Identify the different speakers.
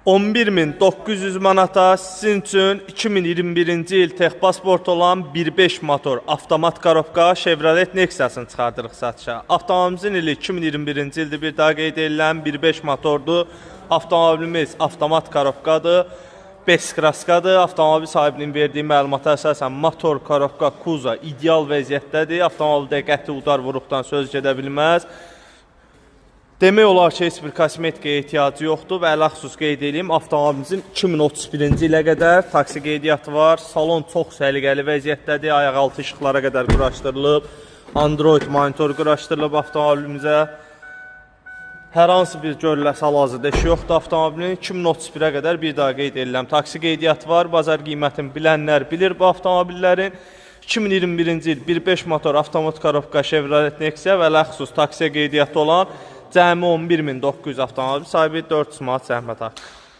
Speaker 1: 11.900 manata sizin üçün 2021-ci il texpasport olan 1.5 motor avtomat korobka Chevrolet Nexia'sını çıxardırıq satışa. Avtomobilimizin ili 2021-ci ildir, bir daha qeyd edilən 1.5 motordur. Avtomobilimiz avtomat korobkadır, beskraskadır. Avtomobil sahibinin verdiyi məlumata əsasən motor, korobka, kuza ideal vəziyyətdədir. Avtomobildə qəti udar vuruqdan söz gedə bilməz. Demək olar ki, heç bir kosmetikaya ehtiyacı yoxdur və ələxüsus qeyd edeyim, avtomobilimizin 2031-ci ilə qədər taksi qeydiyyatı var. Salon çox səliqəli vəziyyətdədir, ayaqaltı işıqlara qədər quraşdırılıb, Android monitor quraşdırılıb avtomobilimizə. Hər hansı bir görüləsi hal-hazırda iş yoxdur avtomobilin. 2031-ə qədər bir daha qeyd ediləm. Taksi qeydiyyatı var, bazar qiymətini bilənlər bilir bu avtomobillərin. 2021-ci il 1.5 motor avtomat korobka Chevrolet Nexia və ələxüsus taksiyə qeydiyyatı olan cəmi 11.900 avtomobil sahibi 400 manat zəhmət haqqı.